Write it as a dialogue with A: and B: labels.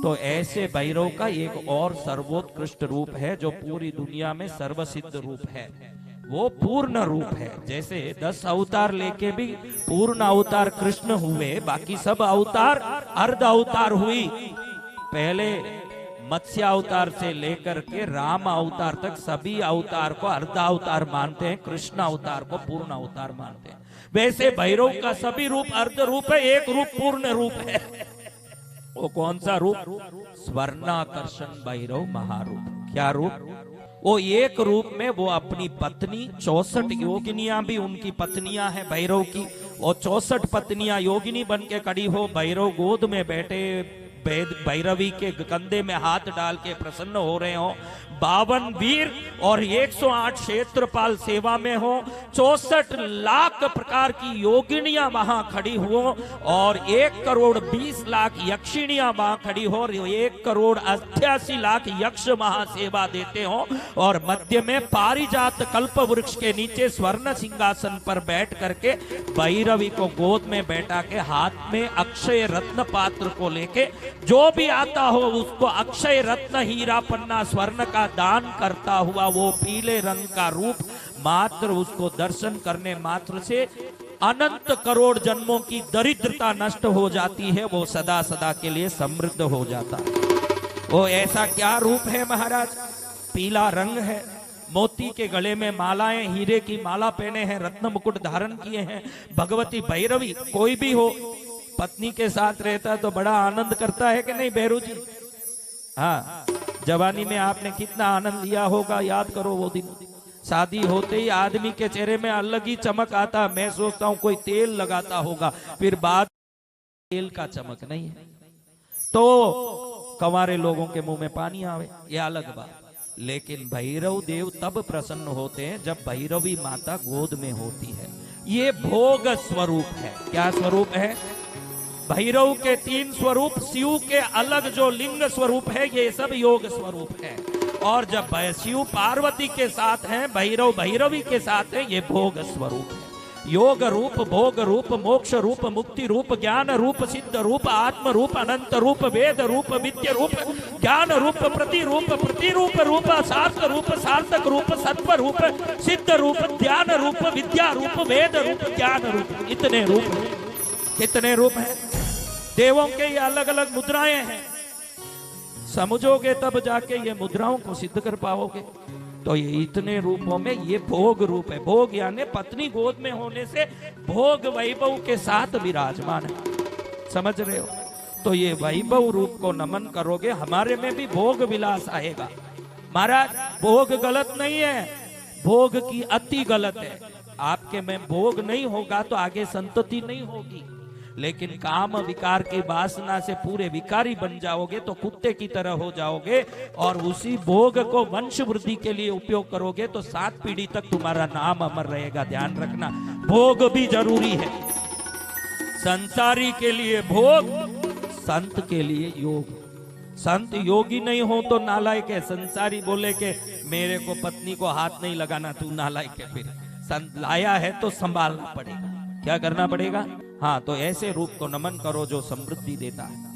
A: तो ऐसे भैरव का एक और सर्वोत्कृष्ट रूप है जो पूरी दुनिया में सर्वसिद्ध रूप है, वो पूर्ण रूप है। जैसे 10 अवतार लेके भी पूर्ण अवतार कृष्ण हुए, बाकी सब अवतार अर्ध अवतार हुई। पहले मत्स्य अवतार से लेकर के राम अवतार तक सभी अवतार को अर्ध अवतार मानते हैं, कृष्ण अवतार को पूर्ण अवतार मानते हैं। वैसे भैरव का सभी रूप अर्ध रूप है, एक रूप पूर्ण रूप है। वो कौन सा रूप? स्वर्णाकर्षण भैरव महारूप। क्या रूप? वो एक रूप में वो अपनी पत्नी 64 योगिनियां भी उनकी पत्नियां हैं भैरव की, और 64 पत्नियां योगिनी बन के खड़ी हो, भैरव गोद में बैठे भैरवी के कंधे में हाथ डाल के प्रसन्न हो रहे हो, 52 वीर और 108 क्षेत्रपाल सेवा में हो, 64 लाख प्रकार की योगिनियां वहां खड़ी हो, और 1 करोड़ 20 लाख यक्षिणियां वहां खड़ी हो, और 1 करोड़ 88 लाख यक्ष वहां सेवा देते हो, और मध्य में पारिजात कल्प वृक्ष के नीचे स्वर्ण सिंहासन पर बैठ करके भैरवी को गोद में बैठा के हाथ में अक्षय रत्न पात्र को लेके जो भी आता हो उसको अक्षय रत्न हीरा पन्ना स्वर्ण का दान करता हुआ वो पीले रंग का रूप, मात्र उसको दर्शन करने मात्र से अनंत करोड़ जन्मों की दरिद्रता नष्ट हो जाती है, वो सदा सदा के लिए समृद्ध हो जाता है। वो ऐसा क्या रूप है महाराज? पीला रंग है, मोती के गले में मालाएं, हीरे की माला पहने हैं, रत्न मुकुट धारण किए हैं। भगवती भैरवी कोई भी हो पत्नी के साथ रहता तो बड़ा आनंद करता है कि नहीं भैरू जी? हाँ, जवानी में आपने कितना आनंद लिया होगा, याद करो वो दिन। शादी होते ही आदमी के चेहरे में अलग ही चमक आता, मैं सोचता हूँ कोई तेल लगाता होगा, फिर बाद तेल का चमक नहीं है तो कंवारे लोगों के मुंह में पानी आवे, ये अलग बात। लेकिन भैरव देव तब प्रसन्न होते हैं जब भैरवी माता गोद में होती है। ये भोग स्वरूप है। क्या स्वरूप है? भैरव के 3 स्वरूप, शिव के अलग जो लिंग स्वरूप है, ये सब योग स्वरूप है। और जब शिव पार्वती के साथ हैं, भैरव भैरवी के साथ हैं, ये भोग स्वरूप है। योग रूप, भोग रूप, मोक्ष रूप, मुक्ति रूप, ज्ञान रूप, सिद्ध रूप, आत्म रूप, अनंत रूप, वेद रूप, विद्य रूप, ज्ञान रूप, प्रतिरूप, प्रतिरूप रूप, शास्त्र रूप, सार्थक रूप, सत्व रूप, सिद्ध रूप, ध्यान रूप, विद्या रूप, वेद रूप, ज्ञान रूप, इतने रूप हैं। कितने रूप हैं? देवों के ये अलग अलग मुद्राएं हैं, समझोगे तब जाके ये मुद्राओं को सिद्ध कर पाओगे। तो ये इतने रूपों में ये भोग रूप है। भोग यानी पत्नी गोद में होने से भोग वैभव के साथ विराजमान है, समझ रहे हो? तो ये वैभव रूप को नमन करोगे, हमारे में भी भोग विलास आएगा। महाराज भोग गलत नहीं है, भोग की अति गलत है। आपके में भोग नहीं होगा तो आगे संतति नहीं होगी, लेकिन काम विकार की वासना से पूरे विकारी बन जाओगे तो कुत्ते की तरह हो जाओगे, और उसी भोग को वंश वृद्धि के लिए उपयोग करोगे तो 7 पीढ़ी तक तुम्हारा नाम अमर रहेगा। ध्यान रखना, भोग भी जरूरी है। संसारी के लिए भोग, संत के लिए योग। संत योगी नहीं हो तो नालायक है। संसारी बोले के मेरे को पत्नी को हाथ नहीं लगाना, तू नालायक है। फिर संत लाया है तो संभालना पड़ेगा। क्या करना पड़ेगा? हाँ, तो ऐसे रूप को नमन करो जो समृद्धि देता है।